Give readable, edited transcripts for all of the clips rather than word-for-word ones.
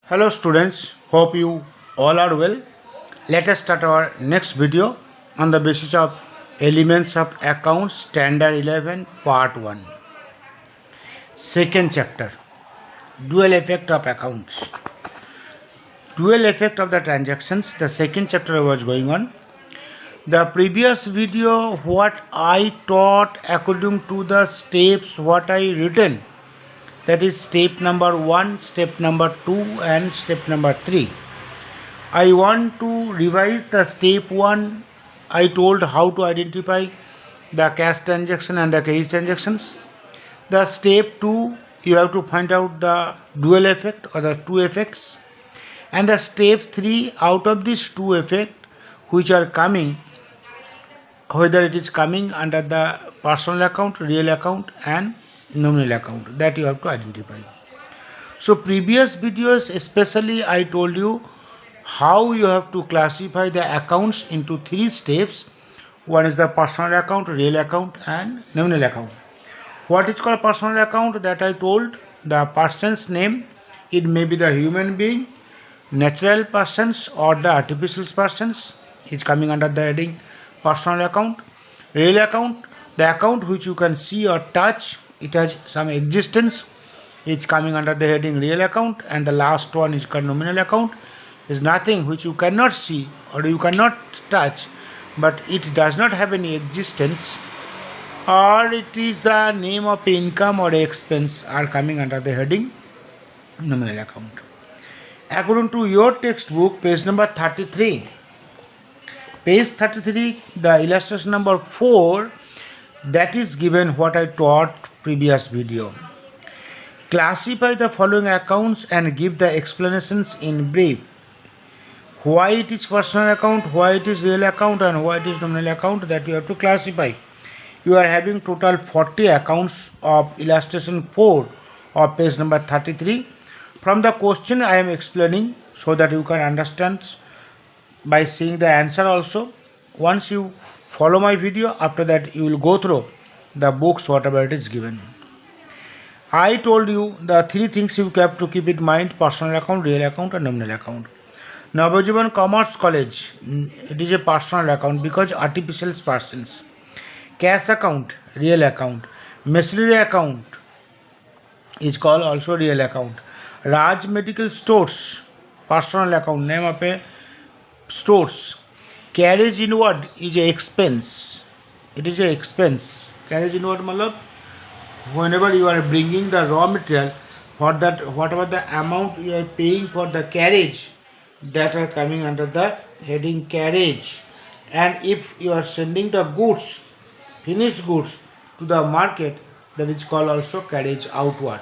Hello students, hope you all are well. Let us start our next video on the basis of elements of accounts standard 11 part 1. Second chapter, dual effect of accounts. Dual effect of the transactions, the second chapter was going on. The previous video what I taught according to the steps what I written, that is step number 1, step number 2 and step number 3. I want to revise the step 1. I told how to identify the cash transaction and the credit transactions. The step 2, you have to find out the dual effect or the two effects. And the step 3, out of these two effects which are coming, whether it is coming under the personal account, real account and nominal account, that you have to identify. So previous videos especially I told you how you have to classify the accounts into 3 steps. One is the personal account, real account and nominal account. What is called personal account, that I told, the person's name, it may be the human being, natural persons or the artificial persons, is coming under the heading personal account. Real account, the account which you can see or touch, it has some existence, it's coming under the heading real account. And the last one is called nominal account, is nothing which you cannot see or you cannot touch, but it does not have any existence, or it is the name of income or expense, are coming under the heading nominal account. According to your textbook, page number 33, page 33, the illustration number 4, that is given what I taught previous video. Classify the following accounts and give the explanations in brief. Why it is personal account, why it is real account and why it is nominal account, that you have to classify. You are having total 40 accounts of illustration 4 of page number 33. From the question I am explaining so that you can understand by seeing the answer also. Once you follow my video, after that you will go through the books whatever it is given. I told you the 3 things you have to keep in mind: personal account, real account and nominal account. Navajivan Commerce College, it is a personal account because artificial persons. Cash account, real account. Machinery account is called also real account. Raj Medical Stores, personal account, name of a stores. Carriage inward is a expense. It is a expense. Carriage inward matlab whenever you are bringing the raw material, for that whatever the amount you are paying for the carriage, that are coming under the heading carriage. And if you are sending the goods, finished goods to the market, that is called also carriage outward.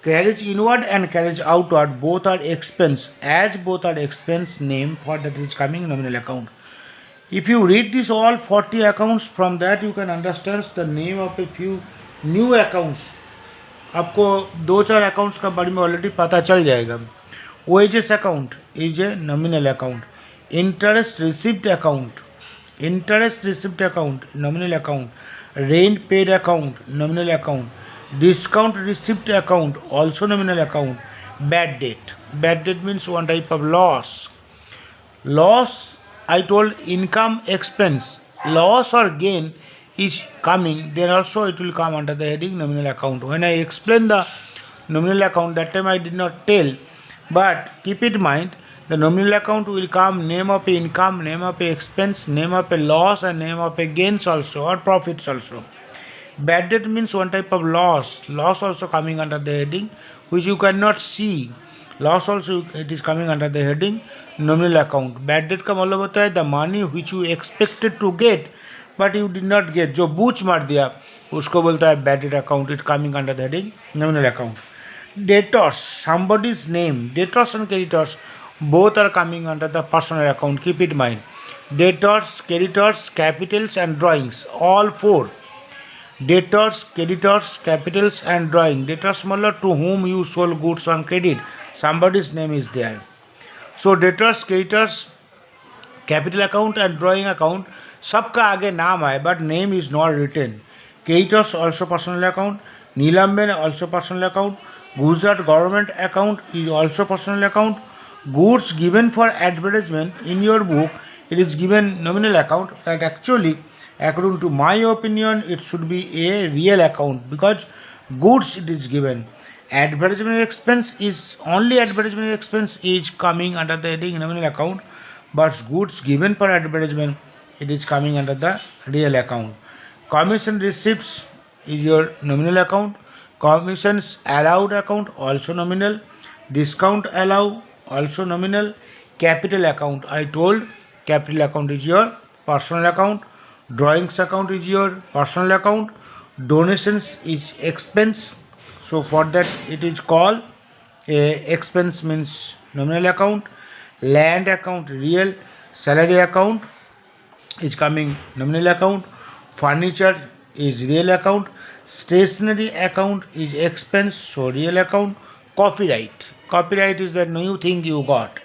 Carriage inward and carriage outward both are expense. As both are expense, name for that is coming nominal account. If you read this all 40 accounts, from that you can understand the name of a few new accounts. आपको 2-4 accounts का बारे में already पता चल जाएगा. Wages account is a nominal account. Interest receipt account, interest receipt account nominal account. Rent paid account nominal account. Discount receipt account also nominal account. Bad debt, bad that means one type of loss. Loss I told income expense, loss or gain is coming, then also it will come under the heading nominal account. When I explain the nominal account, that time I did not tell, but keep in mind the nominal account will come name of a income, name of a expense, name of a loss and name of a gains also or profits also. Bad debt means one type of loss, loss also coming under the heading which you cannot see. Loss also it is coming under the heading nominal account. Bad debt का मतलब होता है the money which you expected to get but you did not get, जो बूच मार दिया उसको बोलता है bad debt account. It coming under the heading nominal account. Debtors, somebody's name, debtors and creditors both are coming under the personal account. Keep it in mind. Debtors, creditors, capitals and drawings, all 4. Debtors, creditors, capitals and drawing. Debtors मतलब to whom you sold goods on credit, somebody's name is there. So debtors, creditors, capital account and drawing account सबका आगे नाम है but name is not written. Creditors also personal account, Nilamben also personal account. Gujarat government account is also personal account. Goods given for advertisement in your book, it is given nominal account, but actually according to my opinion it should be a real account, because goods it is given. Advertisement expense is only advertisement expense is coming under the heading nominal account, but goods given for advertisement it is coming under the real account. Commission receipts is your nominal account. Commissions allowed account also nominal. Discount allow also nominal. Capital account, I told capital account is your personal account. Drawings account is your personal account. Donations is expense, so for that it is called expense, means nominal account. Land account real. Salary account is coming nominal account. Furniture is real account. Stationery account is expense, so real account. Copyright is the new thing you got.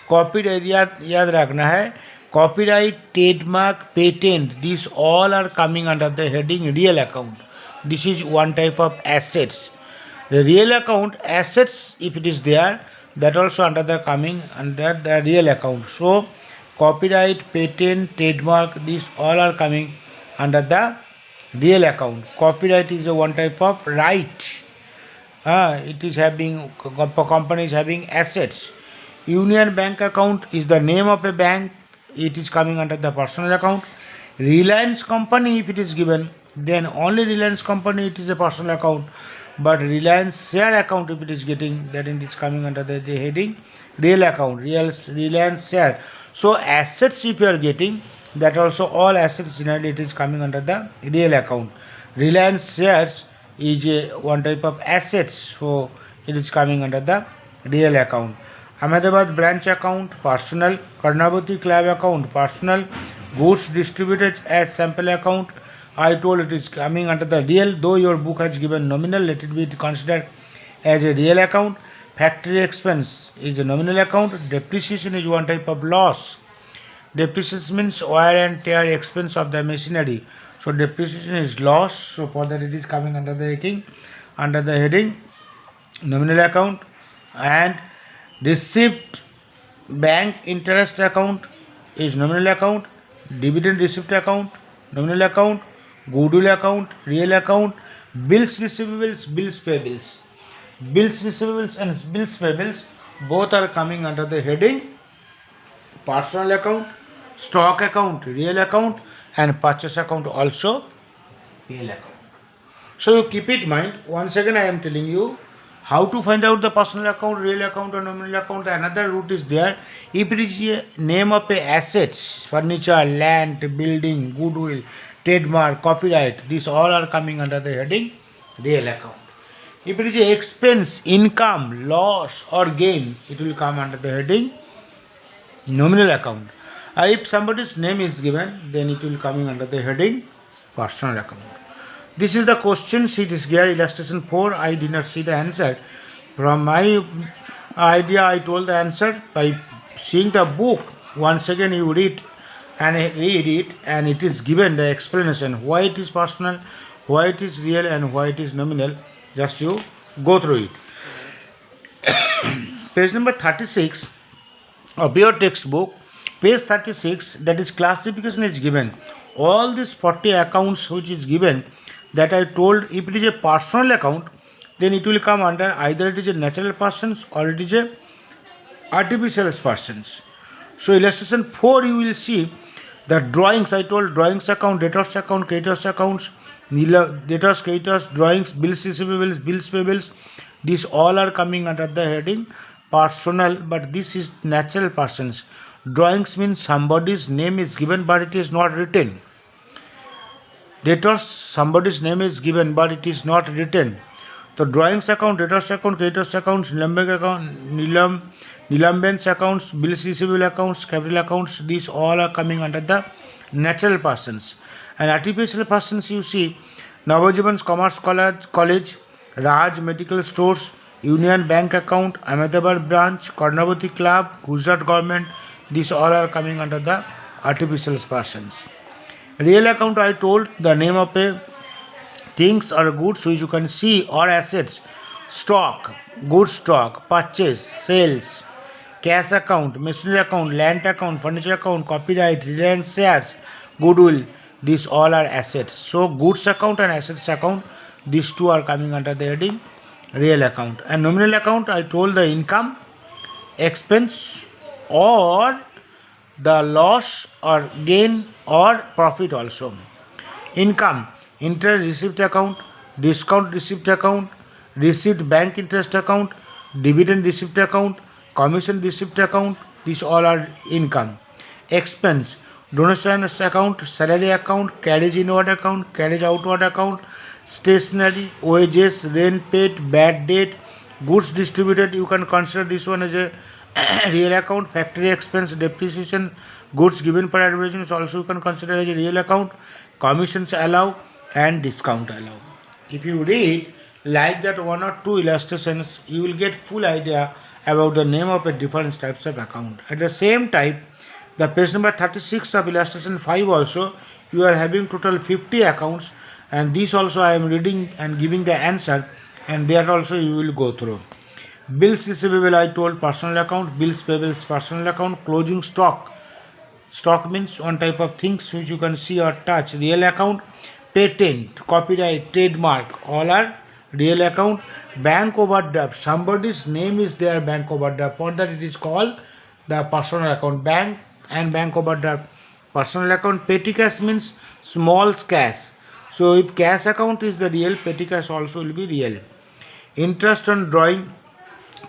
Copyright याद रखना है. Copyright, trademark, patent, these all are coming under the heading real account. This is one type of assets. The real account assets, if it is there, that also under the coming under the real account. So copyright, patent, trademark, these all are coming under the real account. Copyright is a one type of right. It is having company is having assets. Union Bank account is the name of a bank. It is coming under the personal account. Reliance Company, if it is given, then only Reliance Company it is a personal account. But Reliance share account, if it is getting, that it is coming under the heading real account. Reliance share. So assets if you are getting, that also all assets generally it is coming under the real account. Reliance shares is a one type of assets, so it is coming under the real account. Ahmedabad branch account personal. Karnavati club account personal. Goods distributed as sample account, I told it is coming under the real, though your book has given nominal, let it be considered as a real account. Factory expense is a nominal account. Depreciation is one type of loss. Depreciation means wear and tear expense of the machinery. So depreciation is loss. So for that it is coming under the heading nominal account. And receipt bank interest account is nominal account. Dividend receipt account nominal account. Goodwill account real account. Bills receivables, bills payables. Bills receivables and bills payables both are coming under the heading personal account. Stock account real account, and purchase account also real account. So you keep it in mind. Once again I am telling you how to find out the personal account, real account or nominal account. Another route is there. If it is a name of a assets, furniture, land, building, goodwill, trademark, copyright, these all are coming under the heading real account. If it is a expense, income, loss or gain, it will come under the heading nominal account. If somebody's name is given, then it will coming under the heading personal account. This is the question sheet is here, illustration 4. I did not see the answer. From my idea, I told the answer by seeing the book. Once again, you read it, and it is given the explanation why it is personal, why it is real, and why it is nominal. Just you go through it. Page number 36 of your textbook. Page 36, that is classification is given. All these 40 accounts which is given, that I told, if it is a personal account, then it will come under either it is a natural persons or it is a artificial persons. So illustration 4 you will see the drawings. I told drawings account, debtors account, creditors accounts, debtors, creditors, drawings, bills receivables, bills payables. These all are coming under the heading personal, but this is natural persons. Drawings means somebody's name is given but it is not written. Debtors, somebody's name is given but it is not written. So drawings account, debtors account, creditors accounts, Nilamben's accounts, bills receivable accounts, capital accounts, these all are coming under the natural persons. And artificial persons you see, Navajivan's Commerce College, Raj Medical Stores, Union Bank account, Ahmedabad branch, Karnavati club, Gujarat government, these all are coming under the artificial persons. Real account I told the name of a things or goods which you can see, or assets, stock, goods stock, purchase, sales, cash account, machinery account, land account, furniture account, copyright, Reliance shares, goodwill, these all are assets. So goods account and assets account, these two are coming under the heading real account. And nominal account, I told the income, expense, or the loss or gain or profit also. Income, interest receipt account, discount receipt account, receipt bank interest account, dividend receipt account, commission receipt account, these all are income. Expense, donations account, salary account, carriage inward account, carriage outward account, stationery, wages, rent paid, bad debt, goods distributed, you can consider this one as a real account. Factory expense, depreciation, goods given per advertisement also you can consider as a real account. Commissions allow and discount allow. If you read like that one or two illustrations, you will get full idea about the name of a different types of account. At the same time, the page number 36 of illustration 5 also, you are having total 50 accounts, and this also I am reading and giving the answer, and there also you will go through. Bills receivable, I told, personal account. Bills payable, personal account. Closing stock, stock means one type of things which you can see or touch, real account. Patent, copyright, trademark, all are real account. Bank overdraft, somebody's name is there, bank overdraft, for that it is called the personal account. Bank and bank overdraft, personal account. Petty cash means small cash, so if cash account is the real, petty cash also will be real. Interest on drawing,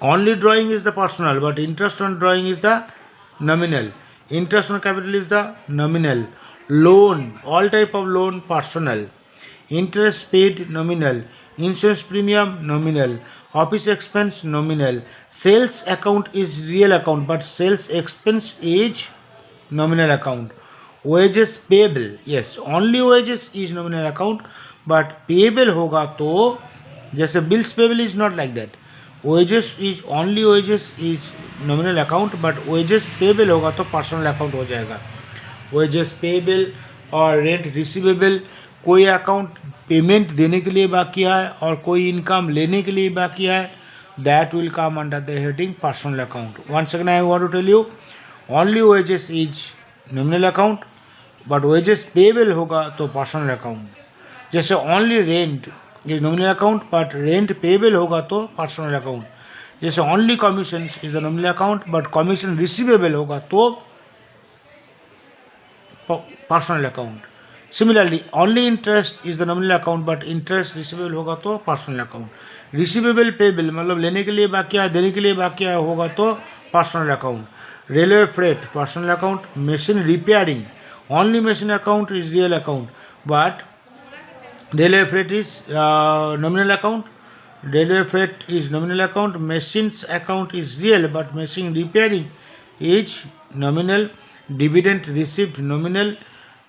only drawing is the personal, but interest on drawing is the nominal. Interest on capital is the nominal. Loan, all type of loan, personal. Interest paid, nominal. Insurance premium, nominal. Office expense, nominal. Sales account is real account, but sales expense is nominal account. Wages payable, yes, only wages is nominal account, but payable होगा तो जैसे bills payable is not like that. Wages is only wages is nominal account, but wages payable होगा तो personal account हो जाएगा. Wages payable और rent receivable, कोई account payment देने के लिए बाकी है और कोई इनकम लेने के लिए बाकी है, that will come under the heading personal account. Once again I want to tell you, only wages is nominal account, but wages payable होगा तो personal account. जैसे only rent is nominal account, but rent payable होगा तो personal account. जैसे only commissions is the nominal account, but commission receivable होगा तो personal account. Similarly, only interest is the nominal account, but interest receivable होगा तो personal account. Receivable payable मतलब लेने के लिए बाकी है, देने के लिए बाकी है होगा तो personal account. Railway freight, personal account. Machine repairing, only machine account is real account, but railway freight is nominal account. Railway freight is nominal account. Machines account is real, but machine repairing is nominal. Dividend received, nominal.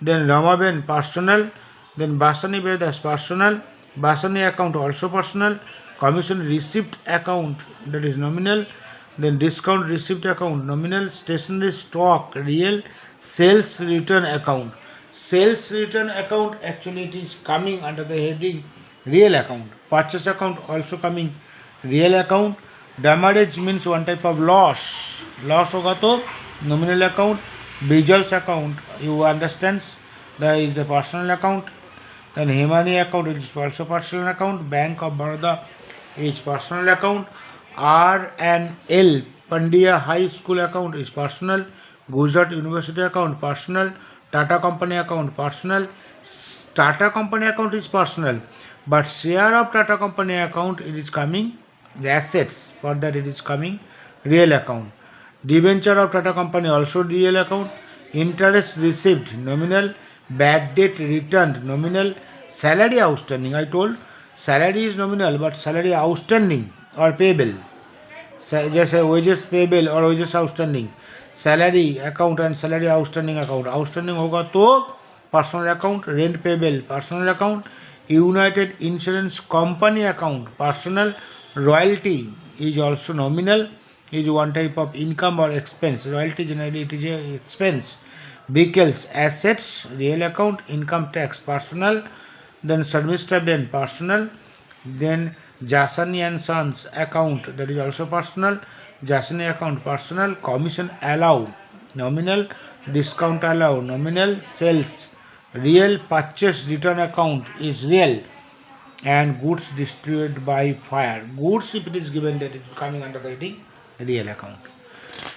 Then Ramaben, personal. Then Basani Vedas, personal. Basani account also personal. Commission received account, that is nominal. Then discount received account, nominal. Stationery stock, real. Sales return account. Sales return account, actually it is coming under the heading real account. Purchase account also coming real account. Damage means one type of loss. Loss होगा तो nominal account. Visuals account, you understand, that is the personal account. Then Himani account is also personal account. Bank of Baroda is personal account. R&L Pandya High School account is personal. Gujarat University account personal. Tata Company account personal. Tata Company account is personal, but share of Tata Company account it is coming the assets, for that it is coming real account. Debenture of Tata Company also real account. Interest received, nominal. Bad debt returned, nominal. Salary outstanding, I told salary is nominal, but salary outstanding or payable, जैसे wages payable और wages outstanding, salary account and salary outstanding account. Outstanding होगा तो personal account. Rent payable, personal account. United Insurance Company account, personal. Royalty is also nominal, is one type of income or expense. Royalty generally it is a expense. Vehicles, assets, real account. Income tax, personal. then Sharmistha Ben personal, then Jasani and Sons account, that is also personal, Jasani account personal, commission allow nominal, discount allow nominal, sales real, purchase return account is real, and goods distributed by fire. Goods, if it is given, that it is coming under the heading real account.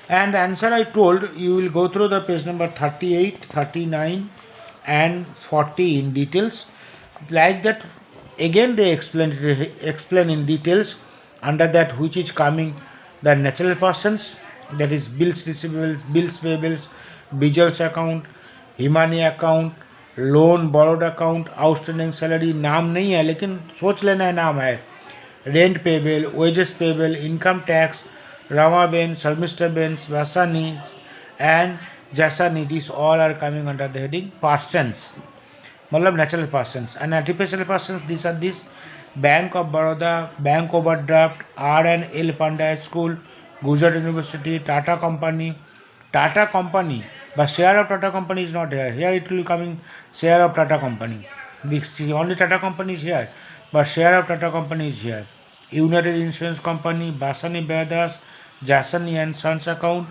And answer I told you will go through the page number 38, 39 and 40 in details. Like that, again they explain in details. Under that, which is coming the natural persons, that is bills receivables, bills payables, visuals account, Himani account, loan borrowed account, outstanding salary नाम नहीं है लेकिन सोच लेना है नाम है, rent payable, wages payable, income tax, Ramaben, Sharmistha Ben, Vasani and Jasani, these all are coming under the heading persons. मतलब natural persons. And artificial persons, these are these: Bank of Baroda, Bank Overdraft, R&L Pandya School, Gujarat University, Tata Company, but share of Tata Company is not here. Here it will be coming share of Tata Company. This only Tata Company is here, but share of Tata Company is here. United Insurance Company, Basani Brothers, Jasani and Sons account,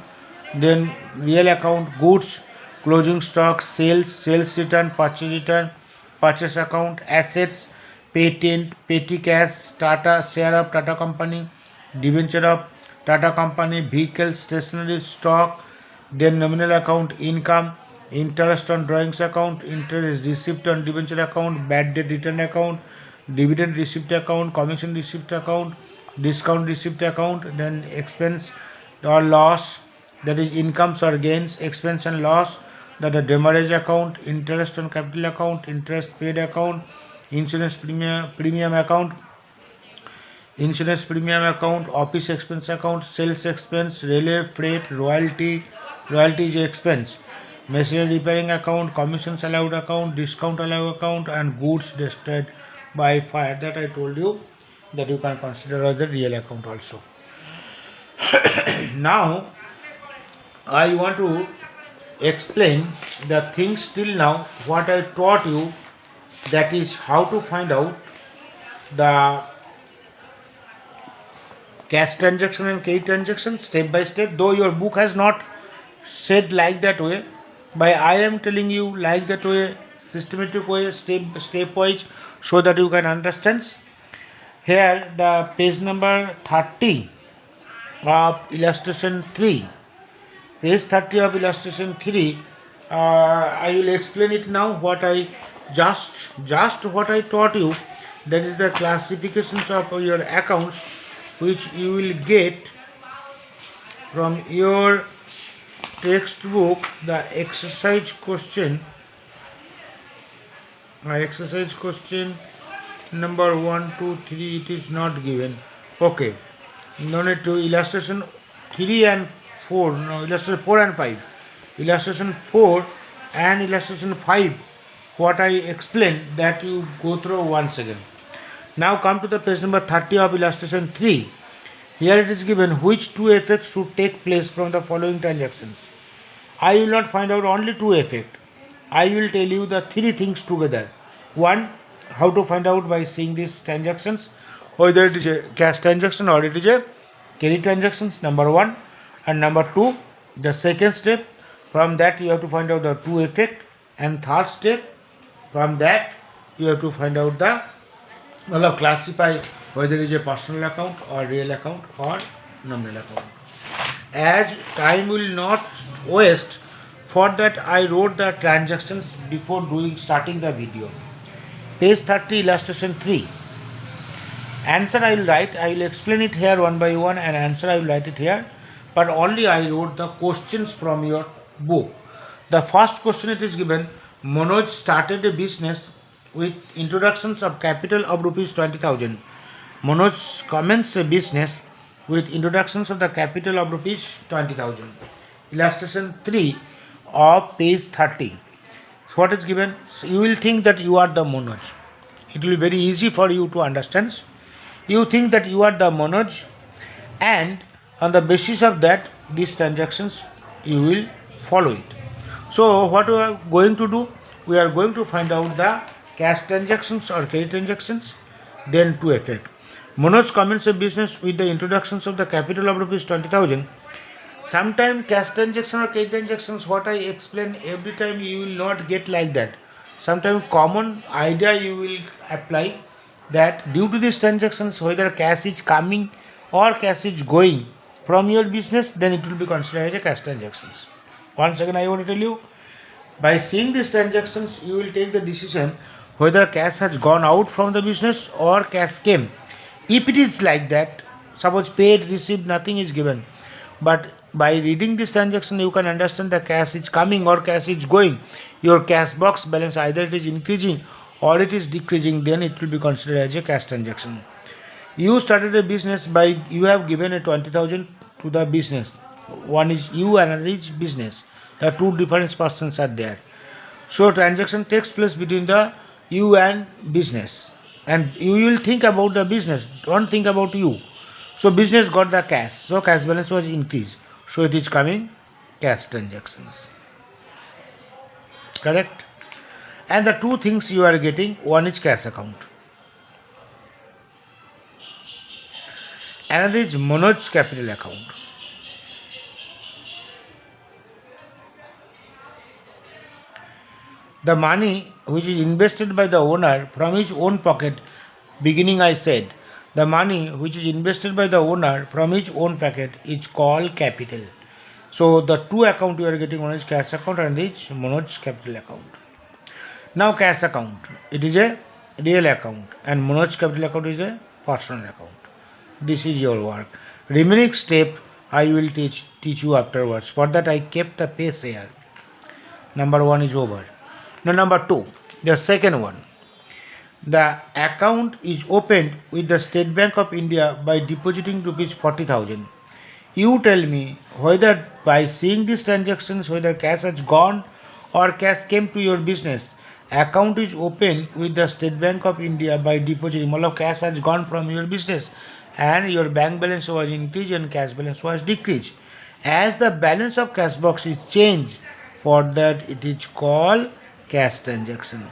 then real account, goods, closing stock, sales return, purchase account, assets, patent, petty cash, Tata, share of Tata Company, debenture of Tata Company, vehicles, stationery, stock, then nominal account, income, interest on drawings account, interest received on debenture account, bad debt return account, dividend receipt account, commission receipt account, discount receipt account, then expense or loss, that is incomes or gains, expense and loss, that is demurrage account, interest on capital account, interest paid account, insurance premium account, office expense account, sales expense, railway freight, royalty is expense, machinery repairing account, commissions allowed account, discount allowed account, and goods destroyed by fire. That I told you that you can consider as the real account also. Now I want to explain the things till now what I taught you, that is how to find out the cash transaction and credit transaction step by step. Though your book has not said like that way, but I am telling you like that way, systematic way, step wise, so that you can understand. Here the page number 30 of illustration 3. Page 30 of illustration 3. I will explain it now. What I just what I taught you. That is the classifications of your accounts, which you will get from your textbook. The exercise question. Exercise question number 1, 2, 3. It is not given. Okay. No need to. Illustration 3 and 4. No, illustration 4 and 5. Illustration 4 and illustration 5. What I explained, that you go through once again. Now come to the page number 30 of illustration 3. Here it is given which two effects should take place from the following transactions. I will not find out only two effects. I will tell you the three things together. One, how to find out by seeing these transactions, whether it is a cash transaction or it is a credit transactions, number 1. And number 2, the second step, from that you have to find out the two effect. And third step, from that you have to find out the classify whether it is a personal account or real account or nominal account. As time will not waste, for that I wrote the transactions before starting the video. Page 30, illustration 3. Answer I will write. I will explain it here one by one, and answer I will write it here. But only I wrote the questions from your book. The first question it is given: Manoj started a business with introductions of capital of rupees 20,000. Manoj commenced a business with introductions of the capital of rupees 20,000. Illustration 3 of page 30. So what is given? So you will think that you are the Manoj. It will be very easy for you to understand. You think that you are the Manoj, and on the basis of that, these transactions you will follow it. So what we are going to do? We are going to find out the cash transactions or credit transactions, then to effect. Manoj commenced a business with the introductions of the capital of rupees 20,000. Sometimes cash transaction or credit transactions, what I explain every time, you will not get like that. Sometimes common idea you will apply that due to these transactions, whether cash is coming or cash is going from your business, then it will be considered as a cash transactions. Once again, I want to tell you, by seeing these transactions, you will take the decision whether cash has gone out from the business or cash came. If it is like that, suppose paid, received, nothing is given. But by reading this transaction, you can understand the cash is coming or cash is going. Your cash box balance, either it is increasing or it is decreasing, then it will be considered as a cash transaction. You started a business by, you have given a 20,000 to the business. One is you and another is business. The two different persons are there. So transaction takes place between the you and business, and you will think about the business, don't think about you. So business got the cash, so cash balance was increased, so it is coming cash transactions. Correct? And the two things you are getting, one is cash account, another is Manoj capital account. The money which is invested by the owner from his own pocket, beginning I said, the money which is invested by the owner from his own pocket is called capital. So the two account you are getting, one is cash account and is Manoj capital account. Now cash account, it is a real account and Manoj capital account is a personal account. This is your work. Remaining step I will teach you afterwards. For that I kept the pace here. Number one is over. Now number two, the second one. The account is opened with the State Bank of India by depositing rupees 40,000. You tell me whether by seeing these transactions, whether cash has gone or cash came to your business. Account is opened with the State Bank of India by depositing. Matlab cash has gone from your business and your bank balance was increased and cash balance was decreased. As the balance of cash box is changed, for that it is called cash transaction.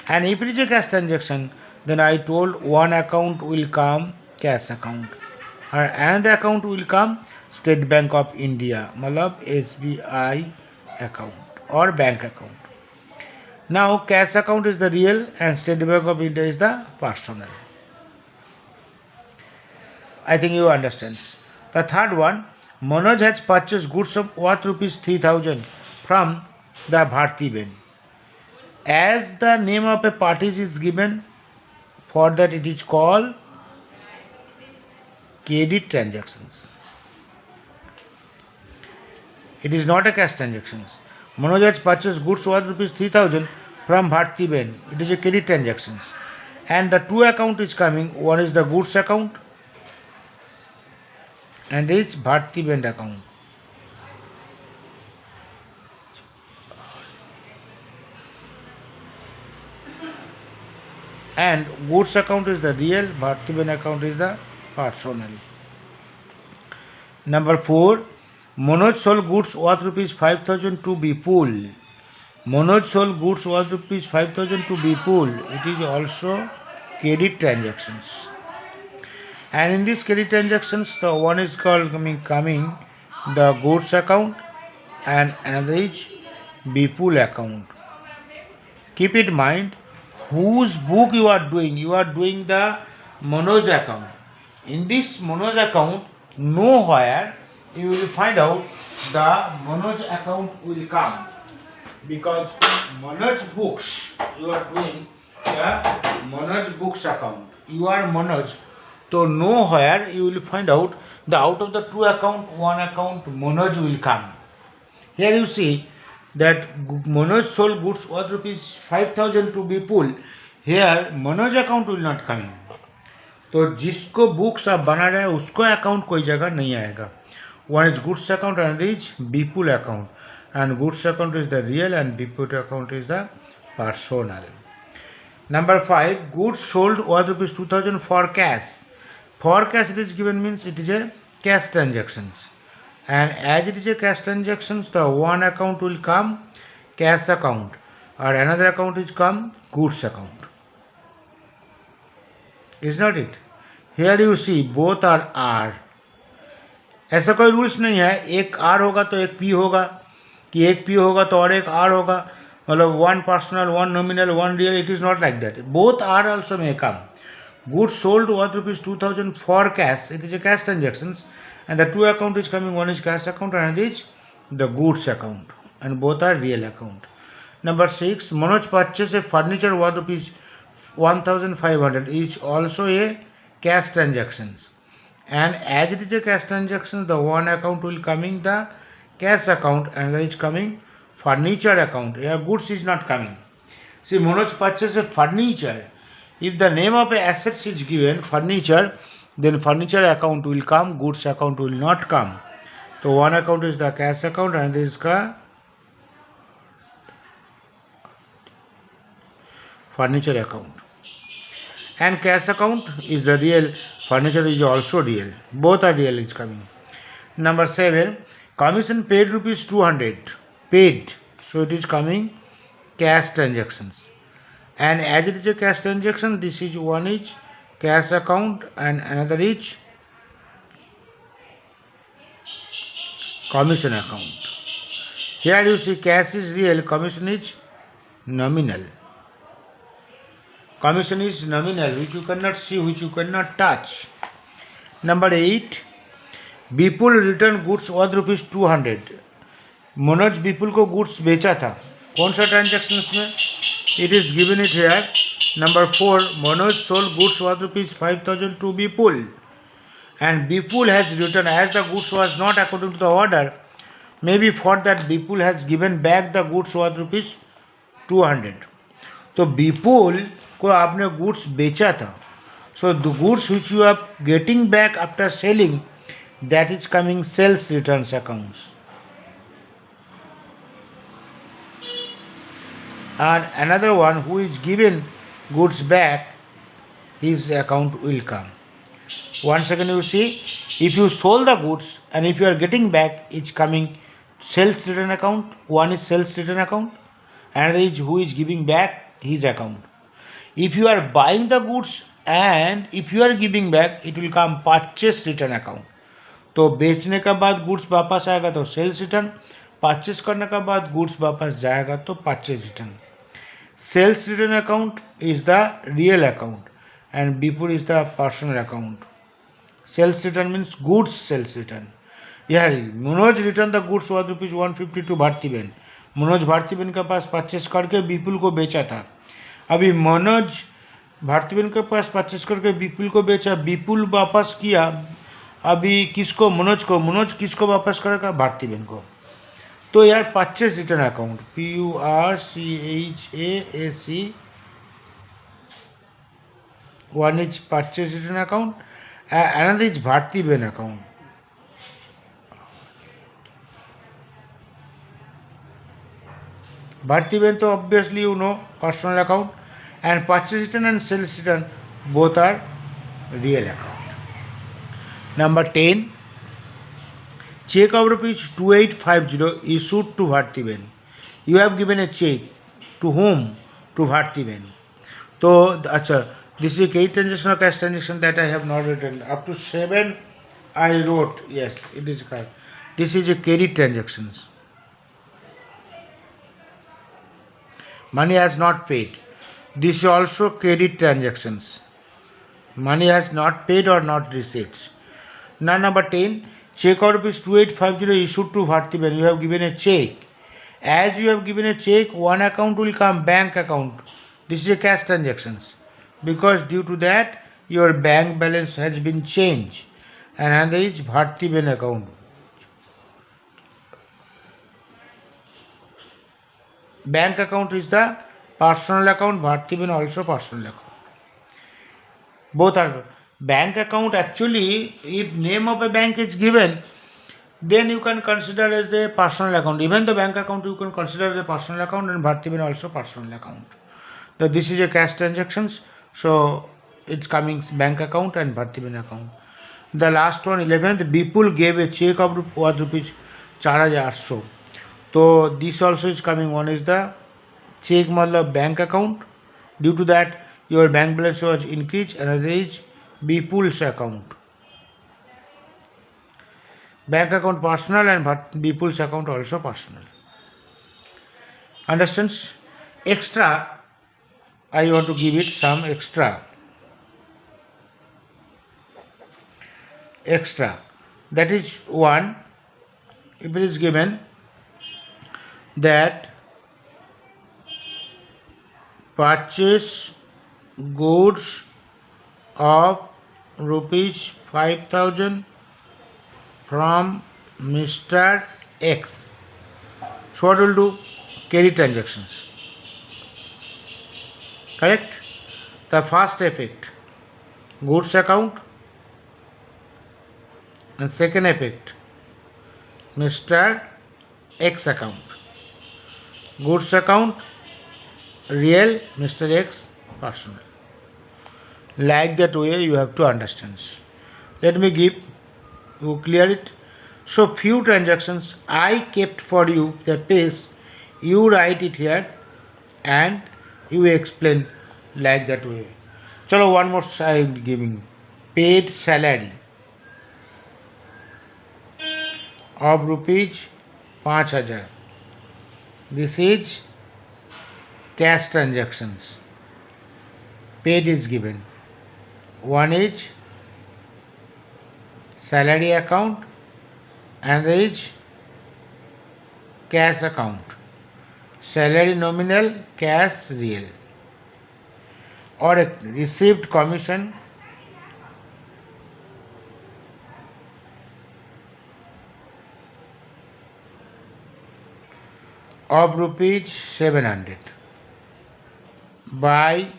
And if it is a cash transaction, then I told one account will come cash account and another account will come State Bank of India, matlab SBI account or bank account. Now cash account is the real and State Bank of India is the personal. I think you understand. The third one, Manoj has purchased goods of worth rupees 3,000 from the Bharti Ben. As the name of a party is given, for that it is called credit transactions. It is not a cash transactions. Manoj has purchased goods worth rupees 3,000 from Bharti Ben. It is a credit transactions. And the two account is coming. One is the goods account and this Bharti Ben account. And goods account is the real, Bharti Ben account is the personal. Number 4, Manoj sold goods worth rupees 5,000 to Bipul. Manoj sold goods worth rupees 5,000 to Bipul. It is also credit transactions. And in these credit transactions, the one is called coming the goods account and another is Bipul account. Keep in mind whose book you are doing. You are doing the Manoj account. In this Manoj account, nowhere you will find out the Manoj account will come, because Manoj books, you are doing the Manoj books account. You are Manoj. So nowhere you will find out the out of the two account, one account Manoj will come. Here you see that Manoj sold goods worth rupees 5,000 to Bipul. Here Manoj account will not come in. तो जिसको books आप बना रहे हैं उसको account कोई जगह नहीं आएगा. One is goods account and is Bipul account, and goods account is the real and Bipul account is the personal. Number 5, goods sold worth rupees 2,000 for cash. For cash it is given means it is a cash transactions, and as it is a cash transactions, the one account will come cash account or another account is come goods account. Is not it? Here you see both are R. ऐसा कोई rules नहीं है एक R होगा तो एक P होगा कि एक पी होगा तो और एक आर होगा, मतलब one personal one nominal one real. It is not like that. Both are also may come. Goods sold worth rupees 2000 for cash. It is a cash transactions, and the two account is coming. One is cash account and another is the goods account, and both are real account. Number 6. Manoj purchased a furniture worth rupees 1500 is also a cash transactions. And as it is a cash transaction, the one account will coming the cash account and the is coming furniture account. Here goods is not coming. See, Manoj purchased a furniture. If the name of a assets is given furniture, then furniture account will come, goods account will not come. So one account is the cash account and this is the furniture account. And cash account is the real, furniture is also real. Both are real is coming. Number 7. Commission paid rupees 200. Paid. So it is coming cash transactions. And as it is a cash transaction, this is one is cash account and another is commission account. Here you see cash is real, commission is nominal. Commission is nominal, which you cannot see, which you cannot touch. Number 8. Bipul return goods worth rupees 200. Manoj विपुल को goods बेचा था. कौन सा transaction में? It is given it here. Number 4. Manoj sold goods worth rupees 5000 to Bipul, and Bipul has returned as the goods was not according to the order. Maybe for that Bipul has given back the goods worth rupees 200. तो Bipul को आपने goods बेचा था. So the goods which you are getting back after selling, that is coming sales returns accounts. And another one who is given goods back, his account will come. Once again you see, if you sold the goods and if you are getting back, it's coming sales return account. One is sales return account, another is who is giving back, his account. If you are buying the goods and if you are giving back, it will come purchase return account. तो बेचने का बाद goods वापस आएगा तो sales return, purchase करने का बाद गुड्स वापस जाएगा तो purchase return. Sales return account is the real account and Bipul is the personal account. Sales return means goods sales return. Yeah, Manoj returned the goods worth rupees 150 to Bhartiben. Manoj Bhartiben के पास purchase करके विपुल को बेचा था. अभी मनोज भारतीबेन के पास परचेस करके विपुल को बेचा, विपुल वापस किया अभी किसको? मनोज को. मनोज किसको वापस करेगा? भारतीबेन को. तो यार purchase return account PURCHASE, one is purchase return account, another is Bhartiben account. Bhartiben तो obviously you know personal account, and purchase return and sales return both are real account. Number 10. Check of rupees 2850 issued to Bhartiben. You have given a check to whom? To Bhartiben. So, this is a credit transaction or cash transaction that I have not written. Up to 7 I wrote. Yes, it is correct. This is a credit transactions. Money has not paid. This is also credit transactions. Money has not paid or not received. Now number 10. Check of rupees 2850 issued to Bhartiben. You have given a check. As you have given a check, one account will come, bank account. This is a cash transactions. Because due to that, your bank balance has been changed. And another is Bhartiben account. Bank account is the personal account, Bhartiben also personal account. Both are. Bank account actually, if name of a bank is given, then you can consider as the personal account. Even the bank account you can consider as a personal account, and Bhartiben also personal account. So this is a cash transactions, so it's coming bank account and Bhartiben account. The last one, 11th, Bipul gave a check of worth rupees 4800. So this also is coming. One is the check matlab bank account. Due to that, your bank balance was increased. Another is Bipul's account. Bank account personal and Bipul's account also personal. Understands? Extra, I want to give it some extra. That is one. If it is given that purchase goods of rupees 5,000 from Mr. X. So what will do? Carry transactions. Correct? The first effect, goods account, and second effect, Mr. X account. Goods account, real, Mr. X, personal. Like that way you have to understand. Let me give you clear it. So few transactions I kept for you the page. You write it here and you explain like that way. Chalo, one more side giving. Paid salary of rupees 5,000. This is cash transactions. Paid is given. One is salary account and there is cash account. Salary nominal, cash real. Or a received commission of rupees 700 by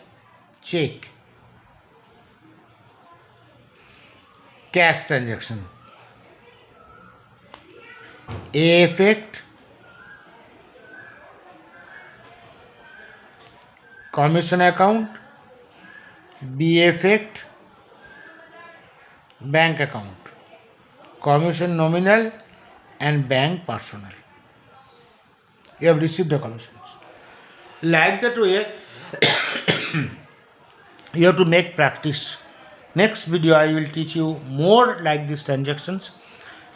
check. Cash transaction. A effect, commission account. B effect, bank account. Commission nominal and bank personal. You have received the commissions. Like that way, you have to make practice. Next video I will teach you more like these transactions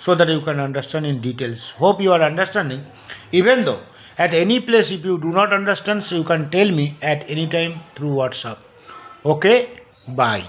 so that you can understand in details. Hope you are understanding. Even though at any place if you do not understand, so you can tell me at any time through WhatsApp. Okay, bye.